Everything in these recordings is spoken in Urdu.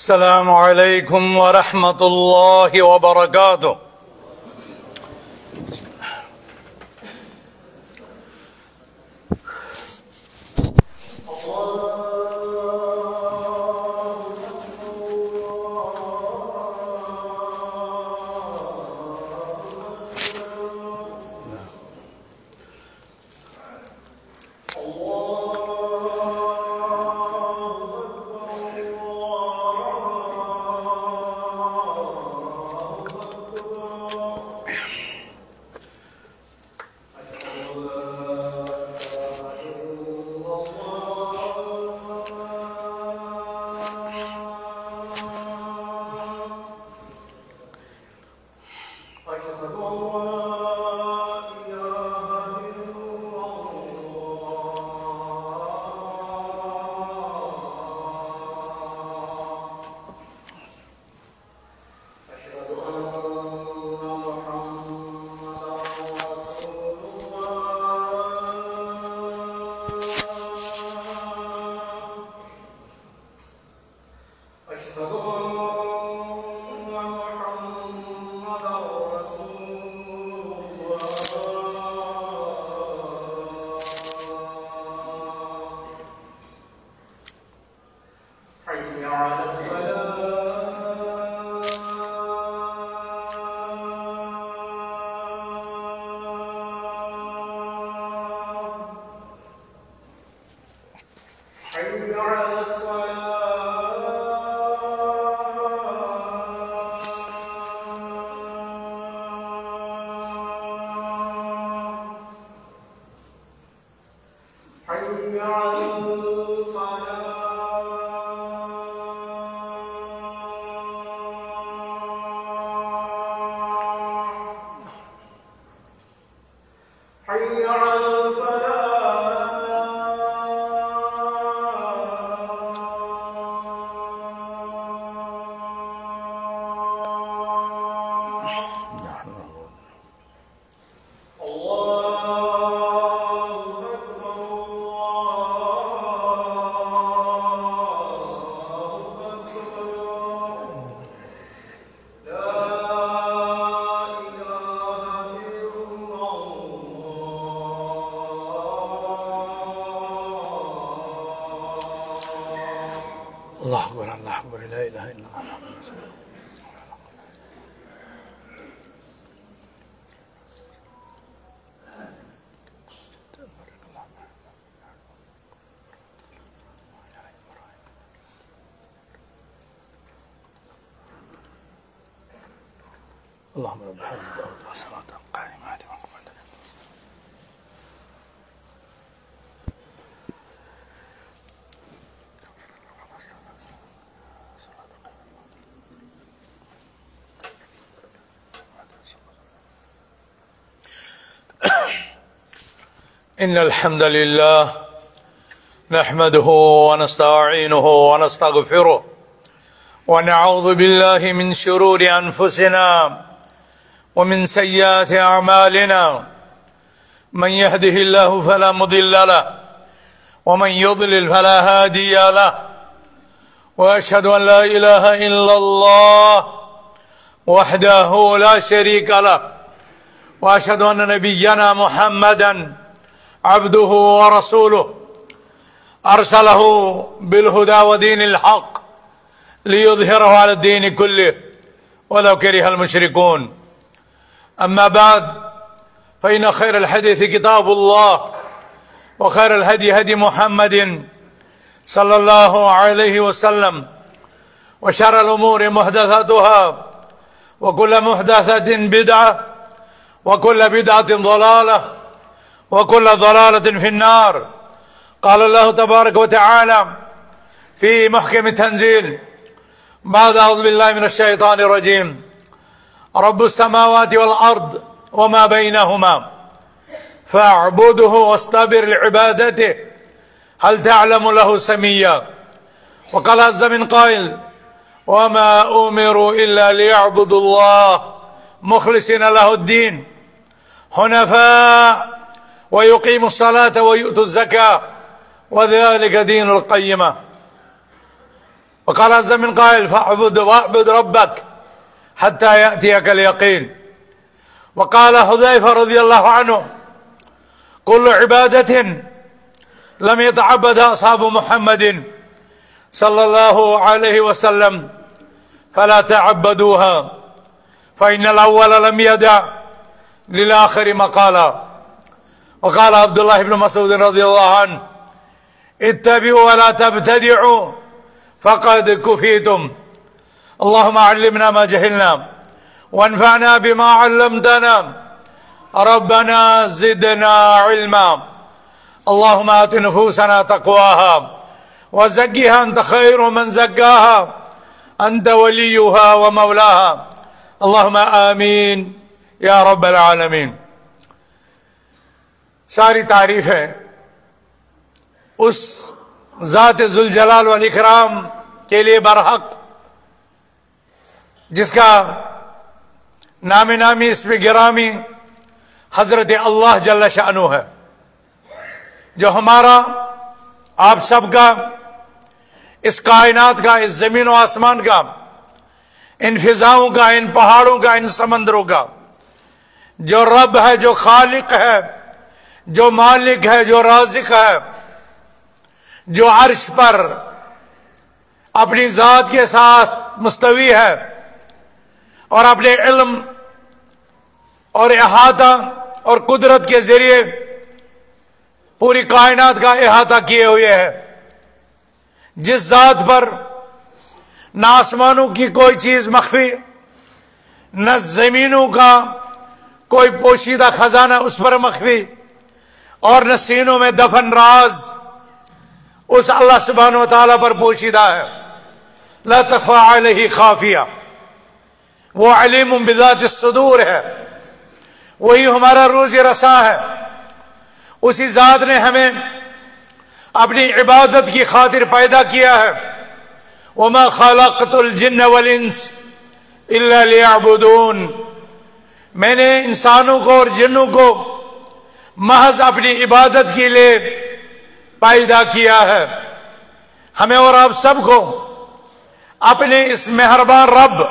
السلام عليكم ورحمة الله وبركاته. الله أكبر الله أكبر لا إله إلا الله محمد رسول الله. اللهم رب هذه الدعوة والصلاة القائمة على محمد. إن الحمد لله نحمده ونستعينه ونستغفره ونعوذ بالله من شرور أنفسنا ومن سيئات أعمالنا. من يهده الله فلا مضل له ومن يضلل فلا هادي له، وأشهد أن لا إله إلا الله وحده لا شريك له، وأشهد أن نبينا محمدا عبده ورسوله أرسله بالهدى ودين الحق ليظهره على الدين كله ولو كره المشركون. أما بعد، فإن خير الحديث كتاب الله، وخير الهدي هدي محمد صلى الله عليه وسلم، وشر الأمور محدثاتها، وكل محدثة بدعة، وكل بدعة ضلالة، وكل ضلالة في النار. قال الله تبارك وتعالى في محكم التنزيل بعد أعوذ بالله من الشيطان الرجيم: رب السماوات والأرض وما بينهما فاعبده واصطبر لعبادته هل تعلم له سميا. وقال عز من قائل: وما أمروا إلا ليعبدوا الله مخلصين له الدين حنفاء ويقيموا الصلاة ويؤتوا الزكاة وذلك دين القيمة. وقال عز من قائل فاعبد ربك حتى يأتيك اليقين. وقال حذيفة رضي الله عنه كل عبادة لم يتعبدها أصحاب محمد صلى الله عليه وسلم فلا تعبدوها فإن الأول لم يدع للآخر مقالا. وقال عبد الله بن مسعود رضي الله عنه اتبعوا ولا تبتدعوا فقد كفيتم. اللهم علمنا ما جهلنا وانفعنا بما علمتنا ربنا زدنا علما. اللهم آت نفوسنا تقواها وزكها أنت خير من زكاها أنت وليها ومولاها. اللهم آمين یا رب العالمین. ساری تعریف ہے اس ذات ذوالجلال والاکرام کے لیے برحق جس کا نام نامی اسم گرامی حضرت اللہ جل شأنہ ہے، جو ہمارا آپ سب کا، اس کائنات کا، اس زمین و آسمان کا، ان فضاؤں کا، ان پہاڑوں کا، ان سمندروں کا جو رب ہے، جو خالق ہے، جو مالک ہے، جو رازق ہے، جو عرش پر اپنی ذات کے ساتھ مستوی ہے اور اپنے علم اور احاطہ اور قدرت کے ذریعے پوری کائنات کا احاطہ کیے ہوئے ہے، جس ذات پر نہ آسمانوں کی کوئی چیز مخفی، نہ زمینوں کا کوئی پوشیدہ خزانہ اس پر مخفی، اور نہ سینوں میں دفن راز اس اللہ سبحانہ و تعالیٰ پر پوشیدہ ہے. لا تخفى علیہ خافیہ. وہ علیم بذات الصدور ہے، وہی ہمارا روزی رساں ہے. اسی ذات نے ہمیں اپنی عبادت کی خاطر پیدا کیا ہے. وما خلقت الجن والانس الا ليعبدون. میں نے انسانوں کو اور جنوں کو محض اپنی عبادت کے لیے پیدا کیا ہے. ہمیں اور آپ سب کو اپنے اس مہربان رب،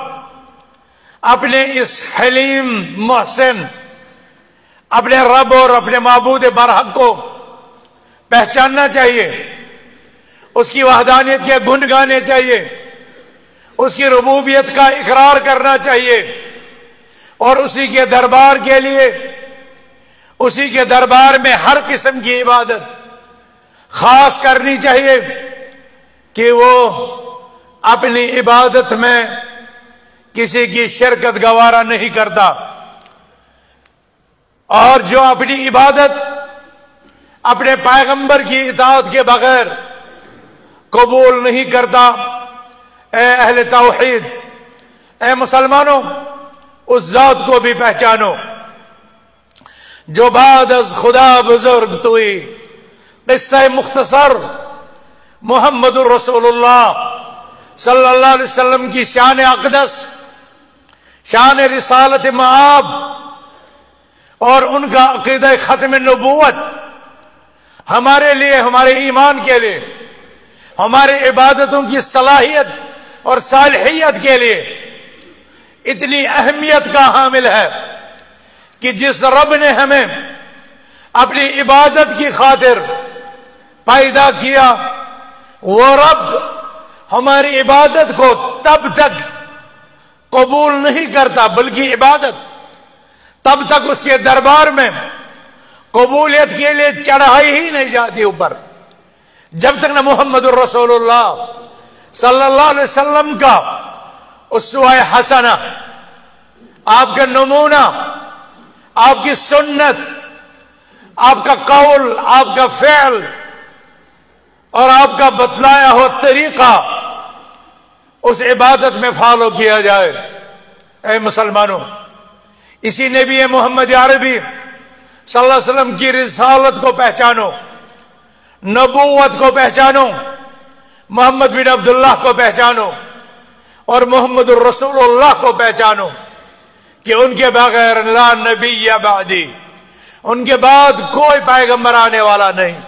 اپنے اس حلیم محسن، اپنے رب اور اپنے معبود برحق کو پہچاننا چاہیے، اس کی وحدانیت کے گن گانے چاہیے، اس کی ربوبیت کا اقرار کرنا چاہیے، اور اسی کے دربار کے لیے، اسی کے دربار میں ہر قسم کی عبادت خاص کرنی چاہیے کہ وہ اپنی عبادت میں کسی کی شرکت گوارا نہیں کرتا، اور جو اپنی عبادت اپنے پیغمبر کی اطاعت کے بغیر قبول نہیں کرتا. اے اہل توحید، اے مسلمانوں، اس ذات کو بھی پہچانو جو بعد از خدا بزرگ توئی. قصہ مختصر محمد الرسول اللہ صلی اللہ علیہ وسلم کی شان اقدس، شان رسالت معاب اور ان کا عقیدہ ختم نبوت ہمارے لیے، ہمارے ایمان کے لیے، ہمارے عبادتوں کی صلاحیت اور صالحیت کے لیے اتنی اہمیت کا حامل ہے کہ جس رب نے ہمیں اپنی عبادت کی خاطر پیدا کیا، وہ رب ہماری عبادت کو تب تک قبول نہیں کرتا، بلکہ عبادت تب تک اس کے دربار میں قبولیت کے لیے چڑھائی ہی نہیں جاتی اوپر، جب تک نہ محمد الرسول اللہ صلی اللہ علیہ وسلم کا اسوہ حسنہ، آپ کا نمونہ، آپ کی سنت، آپ کا قول، آپ کا فعل اور آپ کا بتلایا ہوا طریقہ اس عبادت میں فالو کیا جائے. اے مسلمانوں، اسی نبی محمد عربی صلی اللہ علیہ وسلم کی رسالت کو پہچانو، نبوت کو پہچانو، محمد بن عبداللہ کو پہچانو اور محمد الرسول اللہ کو پہچانو کہ ان کے بغیر لا نبی بعدی، ان کے بعد کوئی پیغمبر آنے والا نہیں.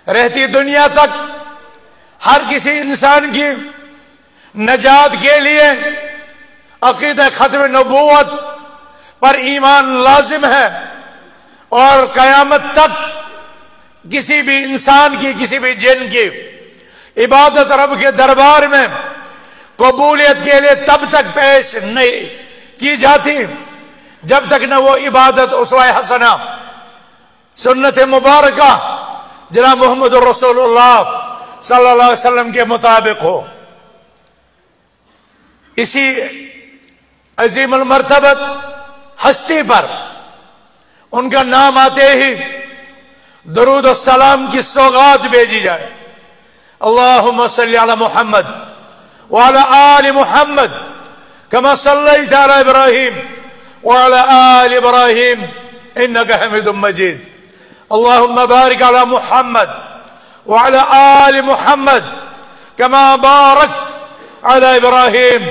رہتی دنیا تک ہر کسی انسان کی نجات کے لیے عقیدہ ختم نبوت پر ایمان لازم ہے، اور قیامت تک کسی بھی انسان کی، کسی بھی جن کی عبادت رب کے دربار میں قبولیت کے لیے تب تک پیش نہیں کی جاتی جب تک نہ وہ عبادت اسوہ حسنہ سنت مبارکہ جناب محمد رسول اللہ صلی اللہ علیہ وسلم کے مطابق ہو۔ اسی عظیم المرتبت ہستی پر ان کا نام آتے ہی درود و سلام کی سوغات بھیجی جائے۔ اللہم صلی علی محمد وعلی آل محمد کما صلیت علی ابراہیم وعلی آل ابراہیم انک حمید مجید۔ اللہم بارک علی محمد وعلی آل محمد کما بارکت علی ابراہیم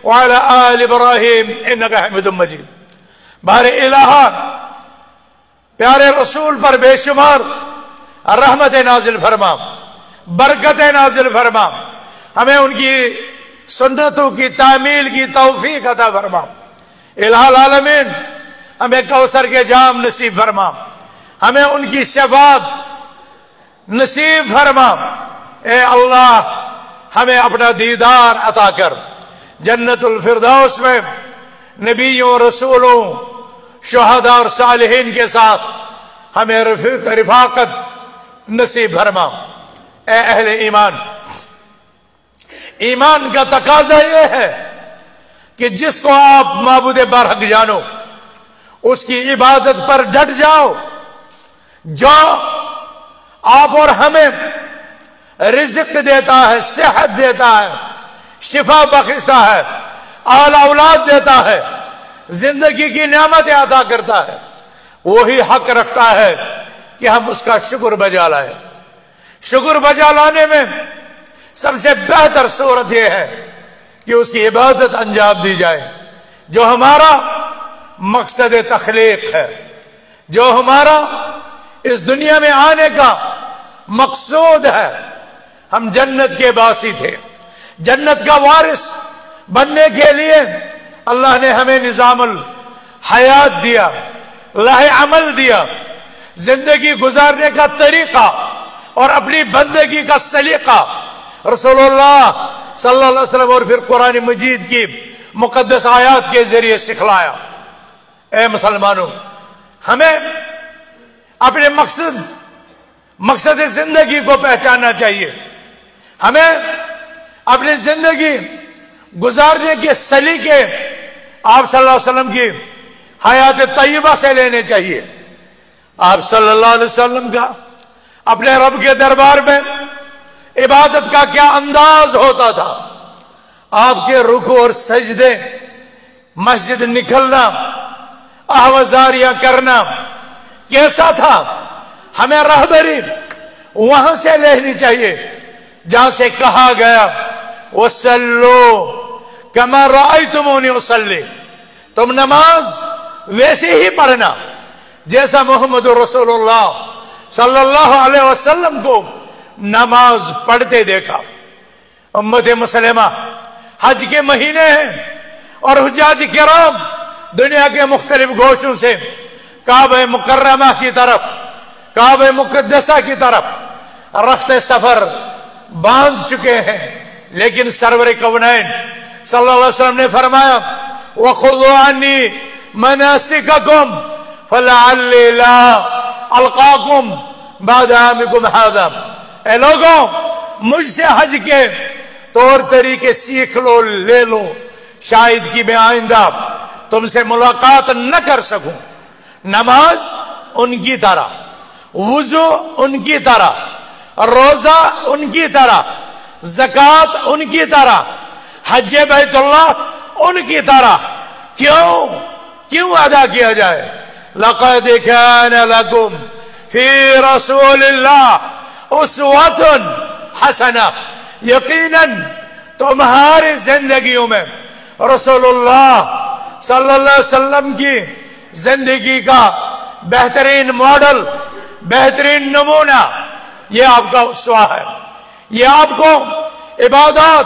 وعلی آل ابراہیم انک حمید مجید۔ بار الہ پیارے رسول پر بے شمار رحمت نازل فرما، برکت نازل فرما، ہمیں ان کی سنتوں کی تعمیل کی توفیق عطا فرما۔ الہ العالمین ہمیں کوثر کے جام نصیب فرما، ہمیں ان کی شفاعت نصیب فرما۔ اے اللہ ہمیں اپنا دیدار عطا کر، جنت الفردوس میں نبیوں رسولوں شہداء اور صالحین کے ساتھ ہمیں رفاقت نصیب فرما۔ اے اہل ایمان، ایمان کا تقاضا یہ ہے کہ جس کو آپ معبود برحق جانو اس کی عبادت پر ڈٹ جاؤ، جو آپ اور ہمیں رزق دیتا ہے، صحت دیتا ہے، شفا بخشتا ہے، اعلی اولاد دیتا ہے، زندگی کی نعمت عطا کرتا ہے، وہی حق رکھتا ہے کہ ہم اس کا شکر بجا لائیں۔ شکر بجا لانے میں سب سے بہتر صورت یہ ہے کہ اس کی عبادت انجام دی جائے، جو ہمارا مقصد تخلیق ہے، جو ہمارا اس دنیا میں آنے کا مقصود ہے۔ ہم جنت کے باسی تھے، جنت کا وارث بننے کے لیے اللہ نے ہمیں نظام الحیات دیا، لہ عمل دیا، زندگی گزارنے کا طریقہ اور اپنی بندگی کا سلیقہ رسول اللہ صلی اللہ علیہ وسلم اور پھر قرآن مجید کی مقدس آیات کے ذریعے سکھلایا۔ اے مسلمانوں، ہمیں اپنے مقصد زندگی کو پہچاننا چاہیے، ہمیں اپنی زندگی گزارنے کے سلیقے آپ صلی اللہ علیہ وسلم کی حیات طیبہ سے لینے چاہیے۔ آپ صلی اللہ علیہ وسلم کا اپنے رب کے دربار میں عبادت کا کیا انداز ہوتا تھا، آپ کے رکوع اور سجدے، مسجد نکلنا، آوازاریاں کرنا کیسا تھا، ہمیں رہبری وہاں سے لینی چاہیے جہاں سے کہا گیا وَصَلُّوا كَمَا رَأَيْتُمُونِي أُصَلِّي، تم نماز ویسے ہی پڑھنا جیسا محمد رسول اللہ صلی اللہ علیہ وسلم کو نماز پڑھتے دیکھا۔ امت مسلمہ حج کے مہینے ہیں اور حجاج کرام دنیا کے مختلف گوشوں سے کعبہ مکرمہ کی طرف، کعبہ مقدسہ کی طرف رخت سفر باندھ چکے ہیں، لیکن سرور کونین صلی اللہ علیہ وسلم نے فرمایا وَخُذُوا عَنِّي مَنَاسِكَكُمْ فَلَعَلِّي لَا أَلْقَاكُمْ بَعْدَ عَامِكُمْ هَذَا، اے لوگوں مجھ سے حج کے طور طریقے سیکھ لو، لے لو، شاید کہ میں آئندہ تم سے ملاقات نہ کر سکوں۔ نماز ان کی طرح، وضو ان کی طرح، روزہ ان کی طرح، زکوٰۃ ان کی طرح، حج بیت اللہ ان کی طرح کیوں ادا کیا جائے؟ لَقَدْ كَانَ لَكُمْ فِي رَسُولِ اللَّهِ أُسْوَةٌ حَسَنَةٌ، یقیناً تمہاری زندگیوں میں رسول اللہ صلی اللہ علیہ وسلم کی زندگی کا بہترین ماڈل، بہترین نمونہ یہ آپ کا اسوہ ہے، یہ آپ کو عبادات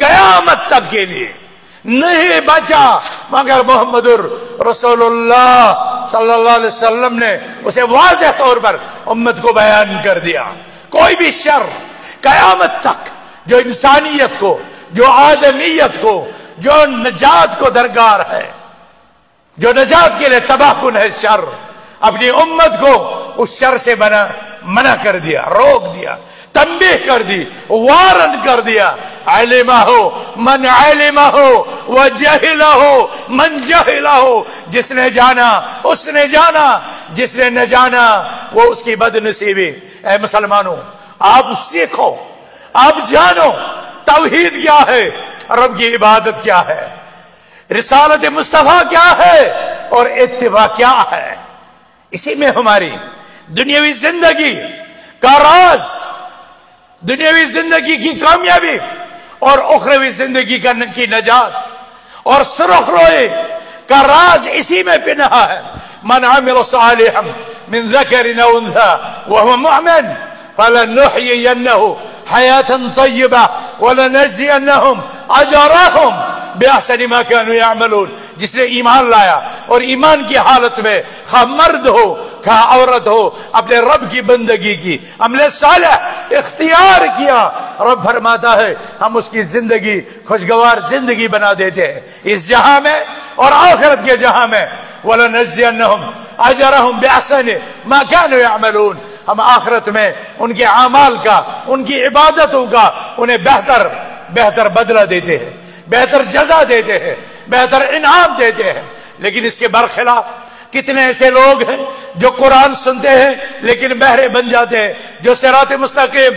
قیامت تک کے لیے نہیں بچا مگر محمد رسول اللہ صلی اللہ علیہ وسلم نے اسے واضح طور پر امت کو بیان کر دیا۔ کوئی بھی شر قیامت تک جو انسانیت کو، جو آدمیت کو، جو نجات کو درکار ہے، جو نجات کے لیے تباہ کن ہے شر، اپنی امت کو اس شر سے منع کر دیا، روک دیا، تنبیہ کر دی، وارن کر دیا۔ علمہ من علمہ وجہلہ من جہلہ، جس نے جانا اس نے جانا، جس نے نہ جانا وہ اس کی بد نصیبی۔ اے مسلمانوں، آپ سیکھو، آپ جانو توحید کیا ہے، رب کی عبادت کیا ہے، رسالت مصطفیٰ کیا ہے اور اتباع کیا ہے۔ اسی میں ہماری دنیاوی زندگی کا راز، دنیاوی زندگی کی کامیابی اور اخروی زندگی کی نجات اور سرخ روئے کا راز اسی میں پنہا ہے۔ من عمل صالحا من ذکر او انثى وهو مؤمن فلنحيينه حياة طيبة ولنجزينهم اجرهم بأحسن ما كانوا يعملون۔ جس نے ایمان لایا اور ایمان کی حالت میں خواہ مرد ہو خواہ عورت ہو اپنے رب کی بندگی کی، عمل صالح اختیار کیا، رب فرماتا ہے ہم اس کی زندگی خوشگوار زندگی بنا دیتے ہیں اس جہاں میں اور آخرت کے جہاں میں۔ وَلَنَجْزِيَنَّهُمْ أَجْرَهُمْ بِأَحْسَنِ مَا كَانُوا يَعْمَلُونَ، ہم آخرت میں ان کے اعمال کا، ان کی عبادتوں کا انہیں بہتر بدلہ دیتے ہیں، بہتر جزا دیتے ہیں، بہتر انعام دیتے ہیں۔ لیکن اس کے برخلاف کتنے ایسے لوگ ہیں جو قرآن سنتے ہیں لیکن بہرے بن جاتے ہیں، جو صراط مستقیم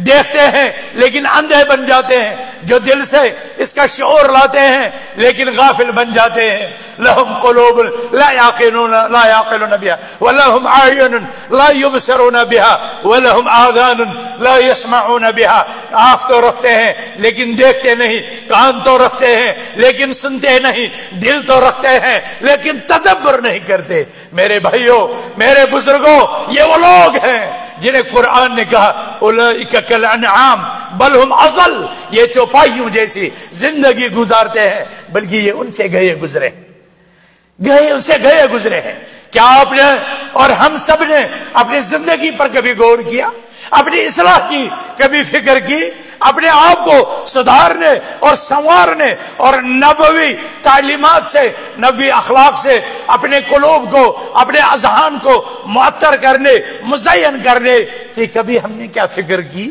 دیکھتے ہیں لیکن اندھے بن جاتے ہیں، جو دل سے اس کا شعور لاتے ہیں لیکن غافل بن جاتے ہیں۔ لہم قلوب لا يعقلون بها ولہم اعین لا يبصرون بها ولہم آذان لا يسمعون بها۔ آنکھ تو رکھتے ہیں لیکن دیکھتے نہیں، کان تو رکھتے ہیں لیکن سنتے نہیں، دل تو رکھتے ہیں لیکن تدبر نہیں کرتے۔ میرے بھائیوں، میرے بزرگوں، یہ وہ لوگ ہیں جنہیں قرآن نے کہا اولئک کالانعام بل ہم اضل، یہ چوپائیوں جیسی زندگی گزارتے ہیں بلکہ یہ ان سے گئے گزرے ہیں۔ کیا آپ نے اور ہم سب نے اپنی زندگی پر کبھی غور کیا، اپنی اصلاح کی کبھی فکر کی، اپنے آپ کو سدھارنے اور سنوارنے اور نبوی تعلیمات سے، نبوی اخلاق سے اپنے قلوب کو، اپنے اذہان کو معطر کرنے، مزین کرنے کی کبھی ہم نے کیا فکر کی؟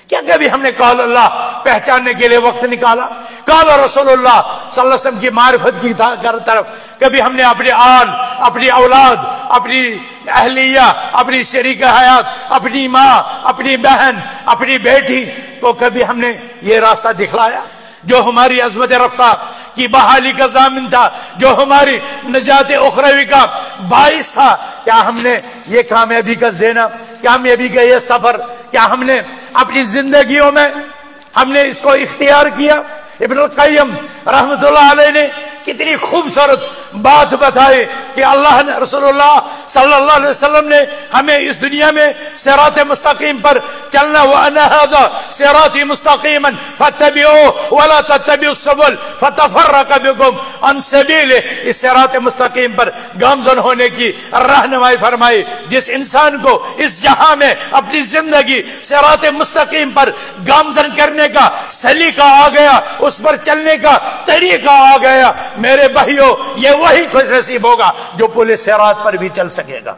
کیا کبھی ہم نے قال اللہ پہچاننے کے لیے وقت نکالا؟ قال رسول اللہ صلی اللہ علیہ وسلم کی معرفت کی طرف کبھی ہم نے اپنے آل، اپنی اولاد، اپنی اہلیہ، اپنی شریک حیات، اپنی ماں، اپنی بہن، اپنی بیٹی کو کبھی ہم نے یہ راستہ دکھلایا جو ہماری عظمت رفتہ کی بحالی کا ضامن تھا، جو ہماری نجات اخروی کا باعث تھا؟ کیا ہم نے یہ کامیابی کا زینہ، کامیابی کا یہ سفر، کیا ہم نے اپنی زندگیوں میں ہم نے اس کو اختیار کیا؟ ابن القیم رحمت اللہ علیہ نے کتنی خوبصورت بات بتائی کہ اللہ نے، رسول اللہ صلی اللہ علیہ وسلم نے ہمیں اس دنیا میں صراط مستقیم پر چلنا، وَأَنَّ هَذَا صِرَاطِي مُسْتَقِيمًا فَاتَّبِعُوهُ وَلَا تَتَّبِعُوا السُّبُلَ فَتَفَرَّقَ بِكُمْ عَنْ سَبِيلِهِ۔ اس صراط مستقیم پر گامزن ہونے کی رہنمائی فرمائی۔ جس انسان کو اس جہاں میں اپنی زندگی صراط مستقیم پر گامزن کرنے کا سلیقہ آ گیا، اس پر چلنے کا طریقہ آ گیا، میرے بھائیوں، یہ وہی خوش نصیب ہوگا جو پل صراط پر بھی چل سکے گا،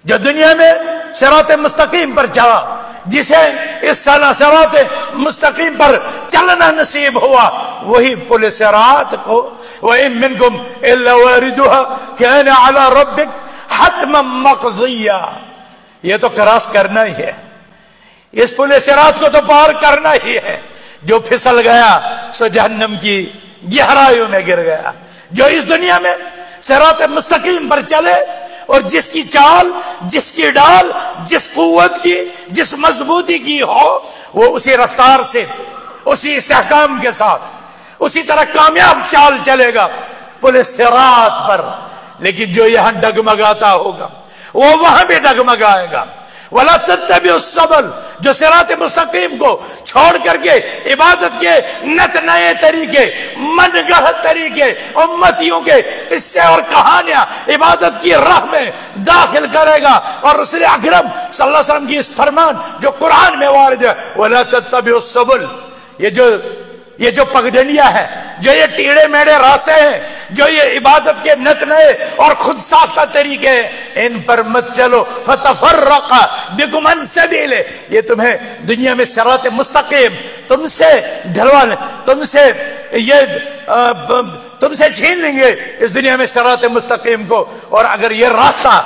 جو دنیا میں صراط مستقیم پر چلا، جسے اس صراط مستقیم پر چلنا نصیب ہوا، وہی پل صراط کو وَإِن مِّنكُمْ إِلَّا وَارِدُهَا كَانَ عَلَى رَبِّكَ حَتْمًا مَّقْضِيًّا۔ یہ تو کراس کرنا ہی ہے، اس پل صراط کو تو پار کرنا ہی ہے۔ جو پھسل گیا سو جہنم کی گہرائیوں میں گر گیا۔ جو اس دنیا میں صراط مستقیم پر چلے اور جس کی چال، جس کی ڈال، جس قوت کی، جس مضبوطی کی ہو، وہ اسی رفتار سے، اسی استحکام کے ساتھ، اسی طرح کامیاب چال چلے گا پل صراط پر۔ لیکن جو یہاں ڈگمگاتا ہوگا وہ وہاں بھی ڈگمگائے گا، ولا تتبعوا السبل، جو صراط مستقیم کو چھوڑ کر کے عبادت کے نت نئے طریقے، من گڑھ طریقے، امتیوں کے قصے اور کہانیاں عبادت کی راہ میں داخل کرے گا۔ اور رسول اکرم صلی اللہ علیہ وسلم کی اس فرمان جو قرآن میں وارد ہے، ولا تتبعوا السبل، یہ جو پگڈنڈیاں ہیں، جو یہ ٹیڑے میڑے راستے ہیں، جو یہ عبادت کے نت نئے اور خود ساختہ طریقے ہیں، ان پر مت چلو، فتفرق بکم عن سبیلہ، یہ تمہیں دنیا میں صراط مستقیم تم سے ڈھلوا لیں، تم سے چھین لیں گے اس دنیا میں صراط مستقیم کو۔ اور اگر یہ راستہ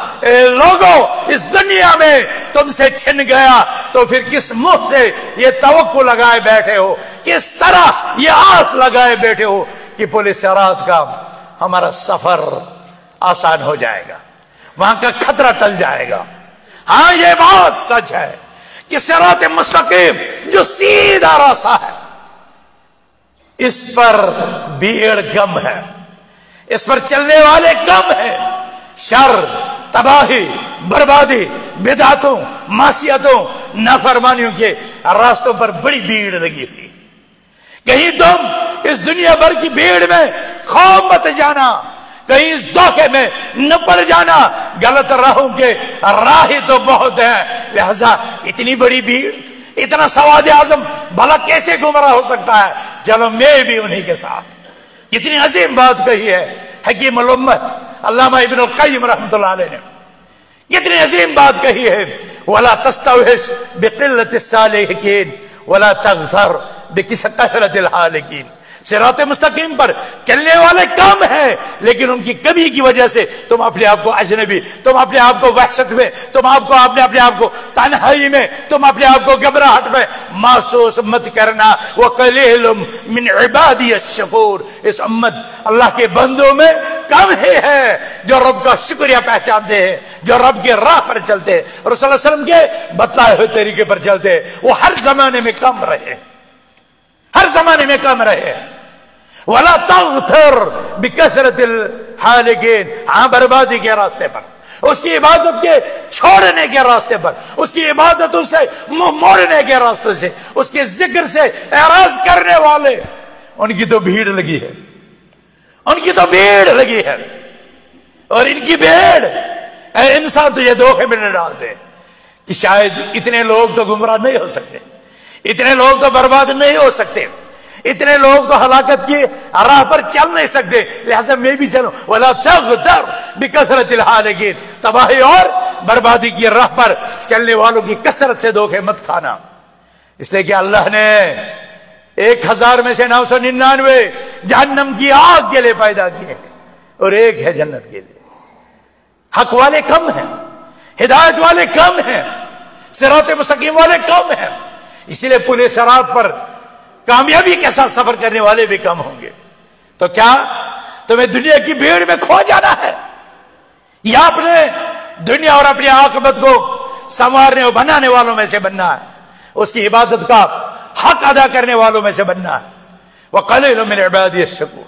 لوگوں اس دنیا میں تم سے چھن گیا تو پھر کس منہ سے یہ توقع لگائے بیٹھے ہو، کس طرح یہ آس لگائے بیٹھے ہو کہ پل صراط کا ہمارا سفر آسان ہو جائے گا، وہاں کا خطرہ ٹل جائے گا۔ ہاں یہ بات سچ ہے کہ صراط مستقیم جو سیدھا راستہ ہے، اس پر بھیڑ کم ہے، اس پر چلنے والے کم ہیں۔ شر، تباہی، بربادی، بدعتوں، معصیتوں، نافرمانیوں کے راستوں پر بڑی بھیڑ لگی تھی۔ کہیں تم اس دنیا بھر کی بھیڑ میں کھو مت جانا، کہیں اس دھوکے میں نہ پڑ جانا، غلط راہوں کے راہی تو بہت ہیں، لہذا اتنی بڑی بھیڑ، اتنا سواد اعظم بھلا کیسے گمراہ ہو سکتا ہے، چلو میں بھی انہی کے ساتھ۔ کتنی عظیم بات کہی ہے حکیم الامت علامہ ابن القیم رحمۃ اللہ علیہ نے، کتنی عظیم بات کہی ہے، وَلَا تَسْتَوْحِشْ بِقِلَّةِ الصَّالِحِينَ وَلَا تَغْتَرْ بِكَثْرَةِ الْحَالِكِينَ۔ صراط مستقیم پر چلنے والے کم ہیں، لیکن ان کی کمی کی وجہ سے تم اپنے آپ کو اجنبی، تم اپنے آپ کو وحشت میں، تم اپنے آپ کو تنہائی میں، تم اپنے آپ کو گھبراہٹ میں محسوس مت کرنا۔ وَقَلِيلٌ مِّنْ عِبَادِيَ الشَّكُورُ، اس امت اللہ کے بندوں میں کم ہی ہے جو رب کا شکریہ پہچانتے ہیں، جو رب کے راہ پر چلتے ہیں، رسول اللہ علیہ وسلم کے بتلائے ہوئے طریقے پر چلتے ہیں۔ وہ ہر زمانے میں کم رہے، ہر زمانے میں کم رہے۔ وَلَا تَغْتَرْ بِكَثْرَةِ الْحَالِكِينَ، ہاں بربادی کے راستے پر، اس کی عبادت کے چھوڑنے کے راستے پر، اس کی عبادتوں سے منہ موڑنے کے راستے سے، اس کے ذکر سے اعراض کرنے والے، ان کی تو بھیڑ لگی ہے، ان کی تو بھیڑ لگی ہے۔ اور ان کی بھیڑ اے انسان تو یہ دھوکے میں نہ ڈال دے کہ شاید اتنے لوگ تو گمراہ نہیں ہو سکتے، اتنے لوگ تو برباد نہیں ہو سکتے، اتنے لوگ تو ہلاکت کی راہ پر چل نہیں سکتے، لہذا میں بھی چلوں۔ وَلَا تَغْتَرْ بِكَثْرَةِ الْحَالِكِينَ، تباہی اور بربادی کی راہ پر چلنے والوں کی کثرت سے دھوکے مت کھانا، اس لیے کہ اللہ نے 1000 میں سے 999 جہنم کی آگ کے لیے پیدا کیے اور ایک ہے جنت کے لیے۔ حق والے کم ہیں، ہدایت والے کم ہیں، صراط مستقیم والے کم ہیں، اسی لیے پل صراط پر کامیابی کے ساتھ سفر کرنے والے بھی کم ہوں گے۔ تو کیا تمہیں دنیا کی بھیڑ میں کھو جانا ہے، یا اپنے دنیا اور اپنی عاقبت کو سنوارنے اور بنانے والوں میں سے بننا ہے، اس کی عبادت کا حق ادا کرنے والوں میں سے بننا ہے۔ وَقَلِيلٌ مِّنْ عِبَادِيَ الشَّكُورُ،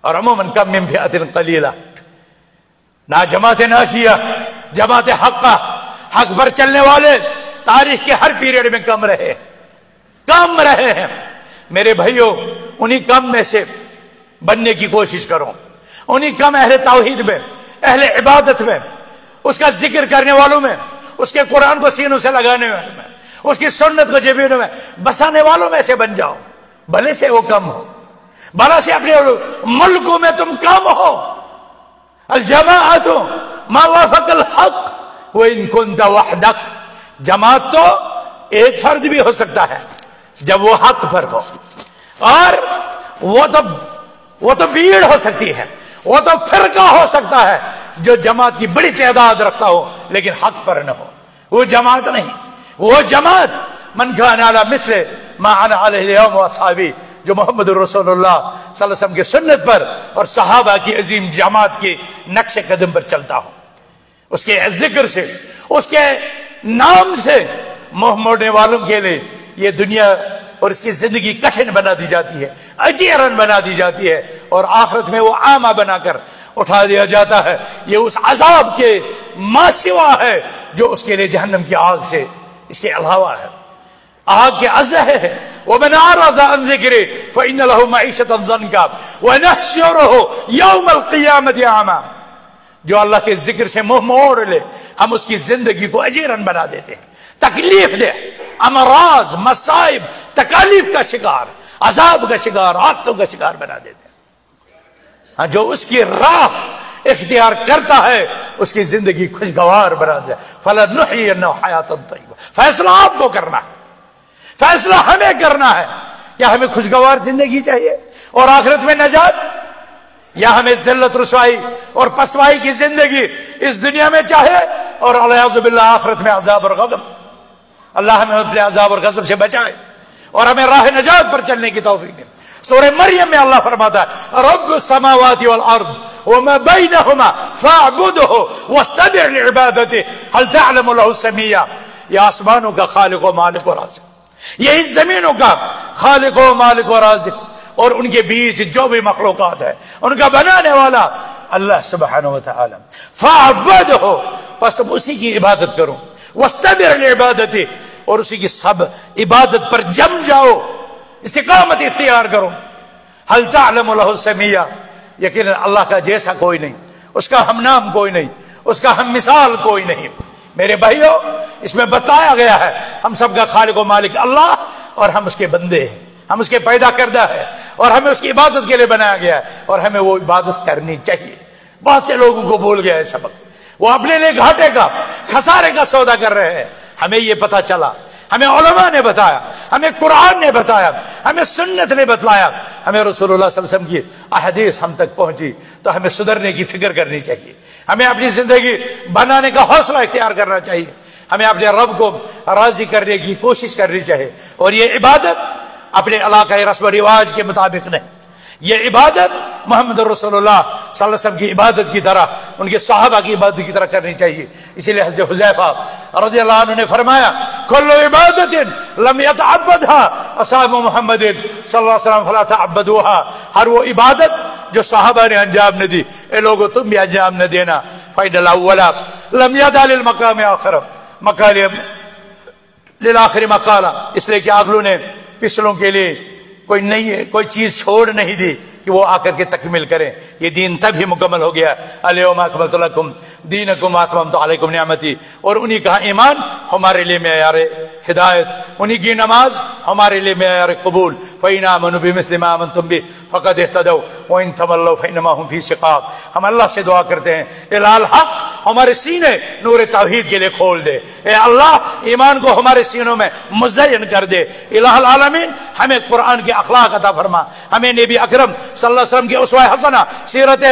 اور عموماً کم من فئة قلیلہ، نہ جماعت ناجیہ، جماعت حق پر چلنے والے تاریخ کے ہر پیریڈ میں کم رہے ہیں۔ میرے بھائیوں، انہی کم میں سے بننے کی کوشش کرو، انہی کم اہل توحید میں، اہل عبادت میں، اس کا ذکر کرنے والوں میں، اس کے قرآن کو سینوں سے لگانے والوں میں، اس کی سنت کو جبینوں میں بسانے والوں میں سے بن جاؤ، بھلے سے وہ کم ہو، بھلا سے اپنے ملکوں میں تم کم ہو۔ الجماعت ما وافق الحق وان كنت وحدك، جماعت تو ایک فرد بھی ہو سکتا ہے جب وہ حق پر ہو، اور وہ تو بھیڑ ہو سکتی ہے، وہ تو فرقہ ہو سکتا ہے جو جماعت کی بڑی تعداد رکھتا ہو لیکن حق پر نہ ہو، وہ جماعت نہیں۔ وہ جماعت من كان على مثل ما انا عليه اليوم واصحابي، جو محمد رسول اللہ صلی اللہ علیہ وسلم کی سنت پر اور صحابہ کی عظیم جماعت کے نقش قدم پر چلتا ہو، اس کے ذکر سے، اس کے نام سے منہ موڑنے والوں کے لیے یہ دنیا اور اس کی زندگی کٹھن بنا دی جاتی ہے، اجیرن بنا دی جاتی ہے، اور آخرت میں وہ عامہ بنا کر اٹھا دیا جاتا ہے۔ یہ اس عذاب کے ما سوا ہے جو اس کے لیے جہنم کی آگ سے اس کے علاوہ ہے، آگ کے ازلہ ہے۔ وَمَنْ أَعْرَضَ عَنْ ذِكْرِي فَإِنَّ لَهُ مَعِيشَةً ضَنْكًا وَنَحْشُرُهُ يَوْمَ الْقِيَامَةِ أَعْمَىٰ۔ جو اللہ کے ذکر سے منہ موڑ لے ہم اس کی زندگی کو اجیرن بنا دیتے ہیں، تکلیف دے، امراض، مصائب، تکالیف کا شکار، عذاب کا شکار، آفتوں کا شکار بنا دیتے ہیں۔ ہاں، جو اس کی راہ اختیار کرتا ہے اس کی زندگی خوشگوار بنا دے۔ فَلَنُحْيِيَنَّهُ حَيَاةً طَيِّبَةً۔ فیصلہ آپ کو کرنا ہے، فیصلہ ہمیں کرنا ہے۔ کیا ہمیں خوشگوار زندگی چاہیے اور آخرت میں نجات، یا ہمیں ذلت، رسوائی اور پسوائی کی زندگی اس دنیا میں چاہے اور الیاذ باللہ آخرت میں عذاب اور غضب؟ اللہ ہمیں اپنے عذاب اور غضب سے بچائے اور ہمیں راہ نجات پر چلنے کی توفیق دے۔ سورہ مریم میں اللہ فرماتا ہے رب السماوات والارض وما بینہما فاعبدہ واستبع لعبادتہ هل تعلم له سمیہ۔ یہ آسمانوں کا خالق و مالک و رازق، یہ اس زمینوں کا خالق و مالک و رازق، اور ان کے بیچ جو بھی مخلوقات ہے ان کا بنانے والا اللہ سبحانہ وتعالی۔ فاعبدہ، پس تم اسی کی عبادت کرو، واستبع لعبادتہ، اور اسی کی سب عبادت پر جم جاؤ، استقامت اختیار کرو۔ هل تعلم له سمیہ، یقینا اللہ کا جیسا کوئی نہیں، اس کا ہم نام کوئی نہیں، اس کا ہم مثال کوئی نہیں۔ میرے بھائیو، اس میں بتایا گیا ہے ہم سب کا خالق و مالک اللہ، اور ہم اس کے بندے ہیں، ہم اس کے پیدا کردہ ہے، اور ہمیں اس کی عبادت کے لیے بنایا گیا ہے، اور ہمیں وہ عبادت کرنی چاہیے۔ بہت سے لوگوں کو بھول گیا ہے سبق، وہ اپنے لیے گھاٹے کا، خسارے کا سودا کر رہے ہیں۔ ہمیں یہ پتا چلا، ہمیں علماء نے بتایا، ہمیں قرآن نے بتایا، ہمیں سنت نے بتلایا، ہمیں رسول اللہ صلی اللہ علیہ وسلم کی احادیث ہم تک پہنچی، تو ہمیں سدھرنے کی فکر کرنی چاہیے، ہمیں اپنی زندگی بنانے کا حوصلہ اختیار کرنا چاہیے، ہمیں اپنے رب کو راضی کرنے کی کوشش کرنی چاہیے۔ اور یہ عبادت اپنے علاقائی رسم و رواج کے مطابق نہیں، یہ عبادت محمد رسول اللہ صلی اللہ علیہ وسلم کی عبادت کی طرح، ان کے صحابہ کی عبادت کی طرح کرنی چاہیے۔ اسی لیے حضرت حذیفہ رضی اللہ عنہ نے فرمایا کل عبادت لم يتعبدها اصحاب محمد صلی اللہ علیہ وسلم فلا تعبدوها، ہر وہ عبادت جو صحابہ نے انجام نہ دی، اے لوگوں تم بھی انجام نہ دینا۔ فإن الأول لم يدع للمقام آخر مقال للآخر مقالا، اس لیے کہ اگلوں نے پچھلوں کے لیے کوئی چیز چھوڑ نہیں دی کہ وہ آ کر کے تکمیل کریں۔ یہ دین تب ہی مکمل ہو گیا، الیوم اکملت لکم دینکم واتممت علیکم نعمتی، اور انہی کا ایمان ہمارے لیے معیار ہدایت، انہی کی نماز ہمارے لیے معیار قبول۔ فإن آمنوا بمثل ما آمنتم به فقد اهتدوا وإن تولوا فإنما هم في شقاق۔ ہم اللہ سے دعا کرتے ہیں الہ الحق ہمارے سینے نور توحید کے لیے کھول دے، اے اللہ ایمان کو ہمارے سینوں میں مزین کر دے۔ الہ العالمین ہمیں قرآن کے اخلاق عطا فرما، ہمیں نبی اکرم صلی اللہ علیہ وسلم کی اسوہ حسنہ، سیرت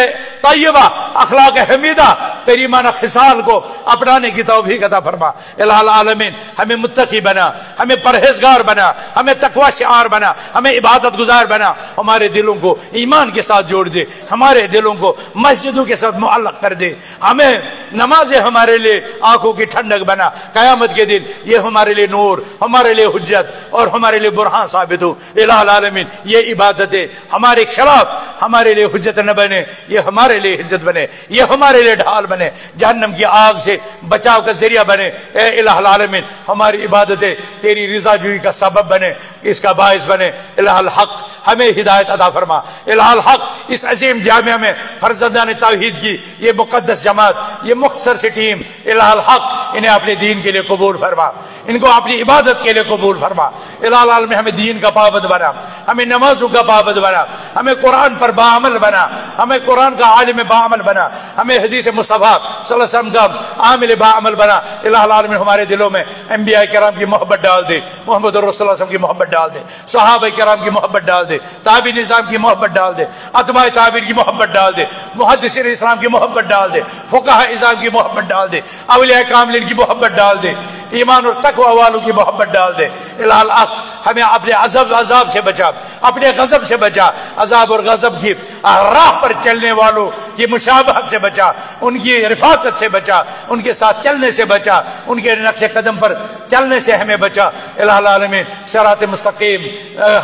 طیبہ، اخلاق حمیدہ، کریمانہ خصال کو اپنانے کی توفیق عطا فرما۔ الہ العالمین ہمیں متقی بنا، ہمیں پرہیزگار بنا، ہمیں تقوی شعار بنا، ہمیں عبادت گزار بنا، ہمارے دلوں کو ایمان کے ساتھ جوڑ دے، ہمارے دلوں کو مسجدوں کے ساتھ معلق کر دے، ہمیں نمازیں ہمارے لیے آنکھوں کی ٹھنڈک بنا، قیامت کے دن یہ ہمارے لیے نور، ہمارے لیے حجت اور ہمارے لیے برہان ثابت ہو۔ الہ العالمین یہ عبادتیں ہمارے خلاف ہمارے لیے حجت نہ بنے، یہ ہمارے لیے حجت بنے، یہ ہمارے لیے ڈھال بنے، جہنم کی آگ سے بچاؤ کا ذریعہ بنے۔ اے الہ العالمین ہماری عبادتیں تیری رضا جوئی کا سبب بنے، اس کا باعث بنے۔ الہ الحق ہمیں ہدایت عطا فرما۔ الہ الحق اس عظیم جامعہ میں فرزندان توحید کی یہ مقدس جماعت، یہ مختصر سی ٹیم، الہ الحق انہیں اپنے دین کے لیے قبول فرما، ان کو اپنی عبادت کے لیے قبول فرما۔ الہ العالمین ہمیں دین کا پابند بنا، ہمیں نمازوں کا پابند بنا، ہمیں قرآن پر باعمل بنا، ہمیں قرآن کا عالم باعمل بنا، ہمیں حدیث مصطفیٰ صلی اللہ علیہ وسلم کا عامل باعمل بنا۔ الہ العالمین ہمارے دلوں میں انبیاء کرام کی محبت ڈال دے، محمد رسول اللہ صلی اللہ علیہ وسلم کی محبت ڈال دے، صحابہ کرام کی محبت ڈال دے، تابعی نظام کی محبت ڈال دے، اتباع تابعین کی محبت ڈال دے، محدثین اسلام کی محبت ڈال دے، فقہاء اعظام کی محبت ڈال دے، اولیاء کاملین کی محبت ڈال دے، ایمان اور تقوی والوں کی محبت ڈال دے۔ الہ الحق ہمیں اپنے عذاب سے بچا، اپنے غضب سے بچا، عذاب اور غضب کی راہ پر چلنے والوں کی مشابہت سے بچا، ان کی رفاقت سے بچا، ان کے ساتھ چلنے سے بچا، ان کے نقش قدم پر چلنے سے ہمیں بچا۔ الہ العالمین صراط مستقیم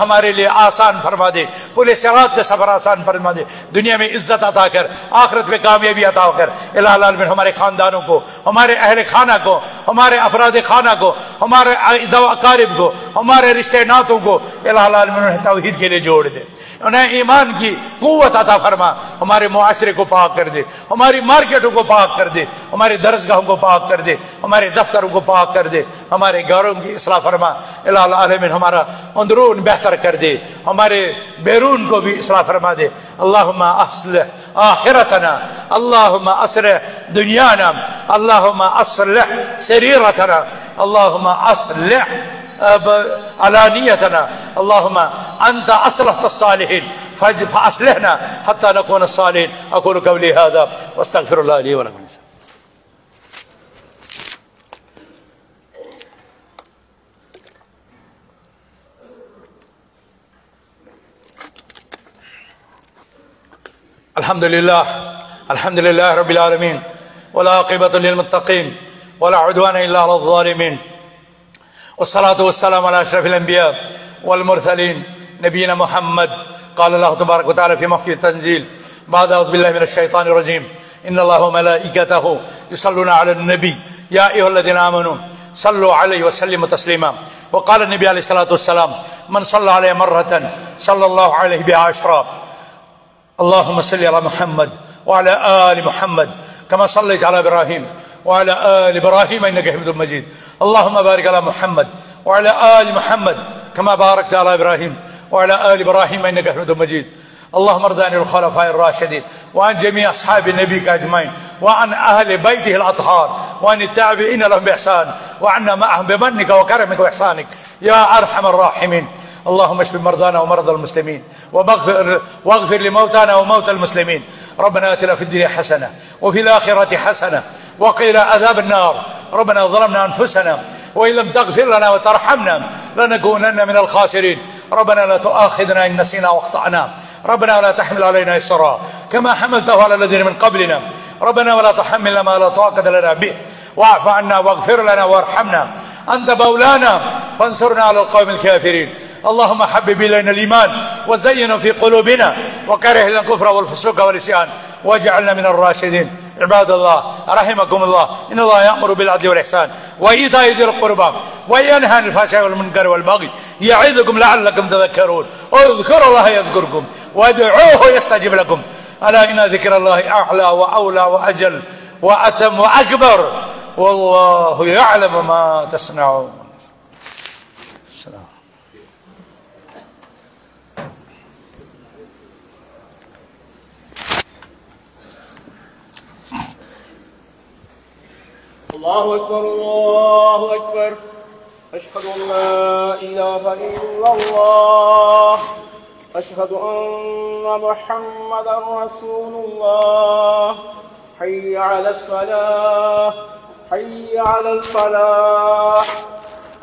ہمارے لیے آسان فرما دے، پورے صراط کا سفر آسان فرما دے، دنیا میں عزت عطا کر، آخرت میں کامیابی عطا کر۔ الہ العالمین ہمارے خاندانوں کو، ہمارے اہل خانہ کو، ہمارے افراد خانہ کو، ہمارے اقارب کو، ہمارے رشتے ناتوں کو الہ العالمین انہیں توحید کے لیے جوڑ دے، انہیں ایمان کی قوت عطا فرما، ہمارے معاشرے کو پاک کر دے، ہماری مارکیٹوں کو پاک کر دے، ہمارے درسگاہوں کو پاک کر دے، ہمارے دفتروں کو پاک کر دے، ہمارے گھروں کی اصلاح فرما۔ الہ العالمین ہمارا اندرون بہتر کر دے، ہمارے بیرون کو بھی اصلاح فرما دے۔ اللہم اصلح آخرتنا، اللہم اصلح دنیانا، اللہم اصلح سریرتنا، اللہم اصلح علانیتنا، اللہم انت اصلحت الصالحین فاصلحنا حتی نکون الصالحین۔ اقول قولی هذا واستغفر اللہ لی ولکم۔ الحمد لله رب العالمين والعاقبة للمتقين ولا عدوان إلا على الظالمين، والصلاة والسلام على أشرف الأنبياء والمرسلين نبينا محمد۔ قال الله تبارك وتعالى في محكم التنزيل بعد أعوذ بالله من الشيطان الرجيم إن الله وملائكته يصلون على النبي يا أيها الذين آمنوا صلوا عليه وسلموا تسليما۔ وقال النبي عليه الصلاة والسلام من صلى عليه مرة صلى الله عليه بها عشرا۔ اللهم صل على محمد وعلى آل محمد كما صليت على إبراهيم وعلى آل إبراهيم إنك حميد مجيد۔ اللهم بارك على محمد وعلى آل محمد كما باركت على إبراهيم وعلى آل إبراهيم إنك حميد مجيد۔ اللهم ارض عن الخلفاء الراشدين وعن جميع أصحاب النبي أجمعين وعن أهل بيته الأطهار وعن التابعين لهم بإحسان وعنا معهم بمنك وكرمك وإحسانك يا أرحم الراحمين۔ اللهم اشف مرضانا ومرضى المسلمين واغفر لموتانا وموتى المسلمين۔ ربنا آتنا في الدنيا حسنة وفي الآخرة حسنة وقنا عذاب النار۔ ربنا ظلمنا أنفسنا وإن لم تغفر لنا وترحمنا لنكونن من الخاسرين۔ ربنا لا تؤاخذنا إن نسينا واخطأنا، ربنا لا تحمل علينا إصرا كما حملته على الذين من قبلنا، ربنا ولا تحملنا ما لا طاقة لنا به واعف عنا واغفر لنا وارحمنا، أنت مولانا فانصرنا على القوم الكافرين۔ اللهم حبب إلينا الإيمان وزينه في قلوبنا وكره لنا الكفر والفسوق والعصيان واجعلنا من الراشدين۔ عباد الله رحمكم الله، إن الله يأمر بالعدل والإحسان وإيتاء ذي القربى وينهى عن الفحشاء والمنكر والبغي يعظكم لعلكم تذكرون۔ اذكروا الله يذكركم وادعوه يستجب لكم، ألا إن ذكر الله أعلى وأولى وأجل وأتم وأكبر، والله يعلم ما تصنعون۔ السلام۔ الله أكبر الله أكبر، أشهد أن لا إله إلا الله، أشهد أن محمدا رسول الله، حي على الصلاة حي على الفلاح،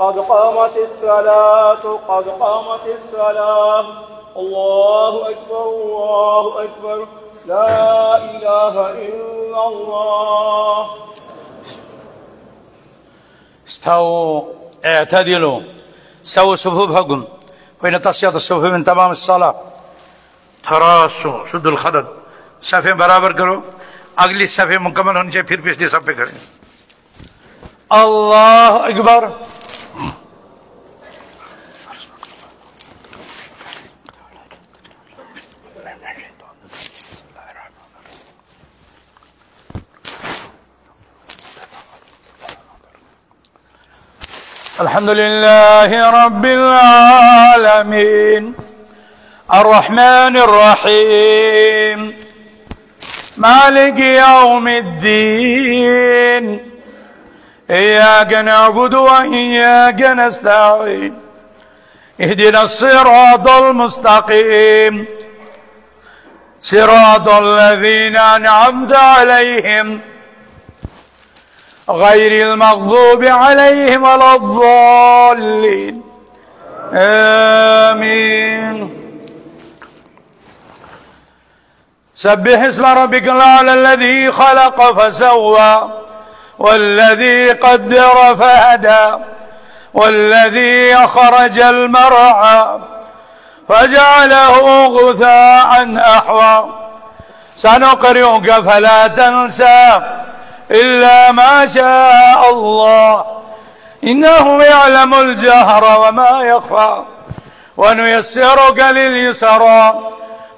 قد قامت الصلاة قد قامت الصلاة، الله أكبر الله أكبر، لا إله إلا الله۔ استووا اعتدلوا سووا صفوفكم فإن تصفية الصفوف من تمام الصلاة۔ تراسوا شدوا الخدد، صفیں برابر کرو، اگلی صفیں مکمل ہونی چاہیے، پھر پچھلی صف پہ کھڑے۔ اللہ اکبر۔ الحمد لله رب العالمين الرحمن الرحيم مالك يوم الدين، إياك نعبد وإياك نستعين، اهدنا الصراط المستقيم، صراط الذين أنعمت عليهم غير المغضوب عليهم ولا الضالين، آمين۔ سبح اسم ربك الأعلى الذي خلق فسوى والذي قدر فهدى والذي أخرج المرعى فجعله غثاء أحوى سنقرئك فلا تنسى إلا ما شاء الله إنه يعلم الجهر وما يخفى ونيسرك لليسرى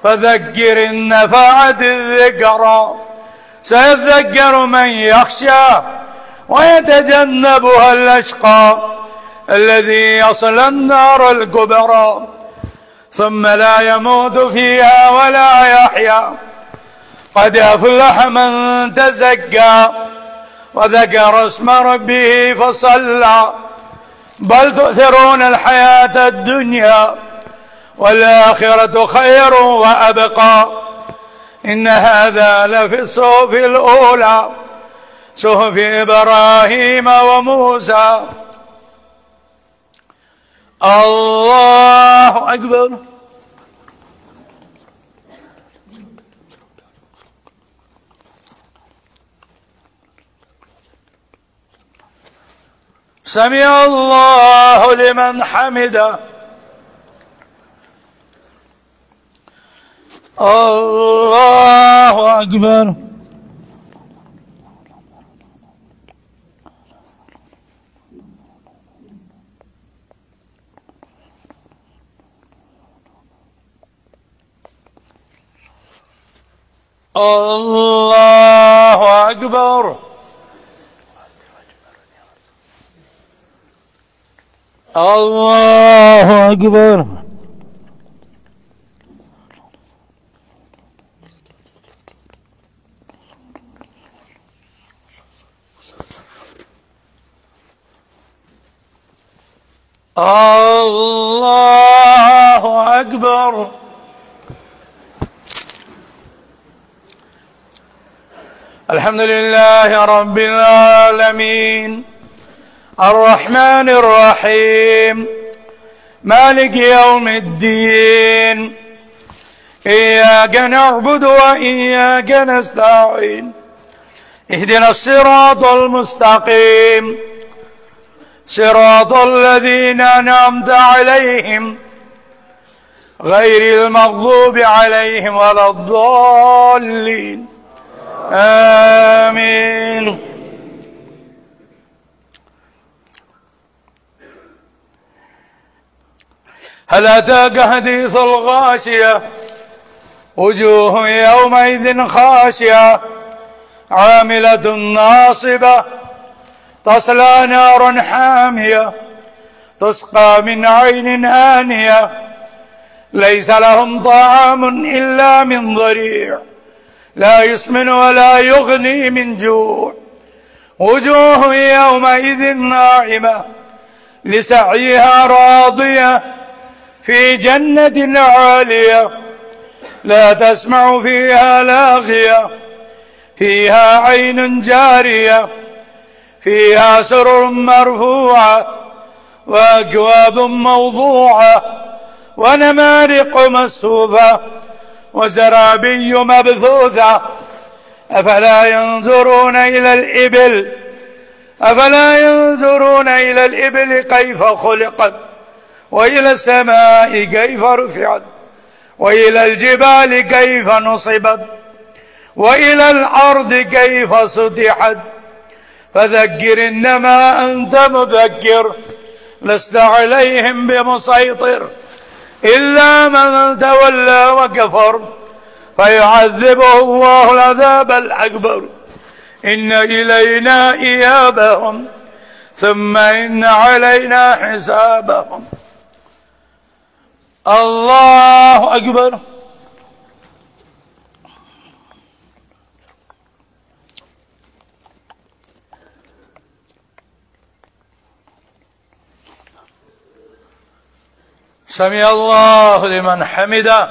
فذكر إن نفعت الذكرى سيذكر من يخشى ويتجنبها الأشقى الذي يصلى النار الكبرى ثم لا يموت فيها ولا يحيا قد أفلح من تزكى وذكر اسم ربه فصلى بل تؤثرون الحياة الدنيا والآخرة خير وأبقى إن هذا لفي الصحف الأولى صحف إبراهيم وموسى. الله أكبر. سمع الله لمن حمده. الله أكبر. الله أكبر. الله أكبر. الله أكبر. الحمد لله رب العالمين الرحمن الرحيم مالك يوم الدين إياك نعبد وإياك نستعين اهدنا الصراط المستقيم صراط الذين أنعمت عليهم غير المغضوب عليهم ولا الضالين آمين. هل أتاك حديث الغاشية وجوه يومئذ خاشعة عاملة ناصبة تصلى نارا حامية تسقى من عين آنية ليس لهم طعام إلا من ضريع لا يسمن ولا يغني من جوع وجوه يومئذ ناعمة لسعيها راضية في جنة عالية لا تسمع فيها لاغية فيها عين جارية فيها سرر مرفوعة وأكواب موضوعة ونمارق مصفوفة وزرابي مبثوثة أفلا ينظرون إلى الإبل كيف خلقت وإلى السماء كيف رفعت وإلى الجبال كيف نصبت وإلى الأرض كيف سطحت فذكر إنما أنت مذكر لست عليهم بمسيطر إلا من تولى وكفر فيعذبه الله العذاب الأكبر إن إلينا إيابهم ثم إن علينا حسابهم. الله أكبر. سمع الله لمن حمده.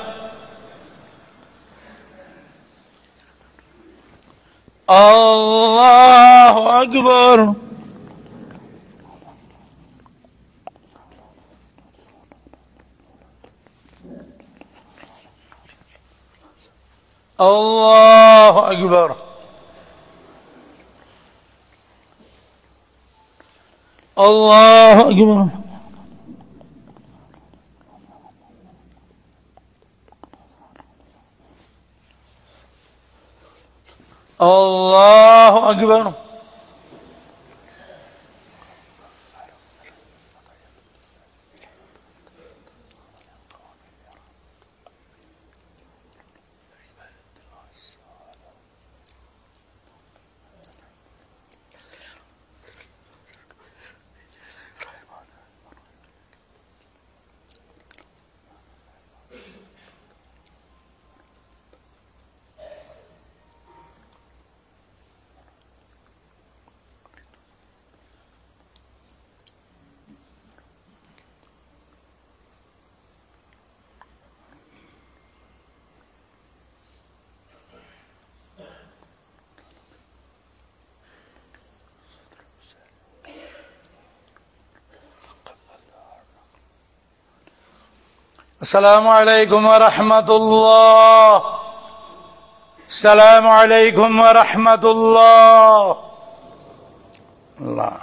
الله أكبر. الله أكبر. الله أكبر. الله أكبر. السلام عليكم ورحمة الله. السلام عليكم ورحمة الله. الله.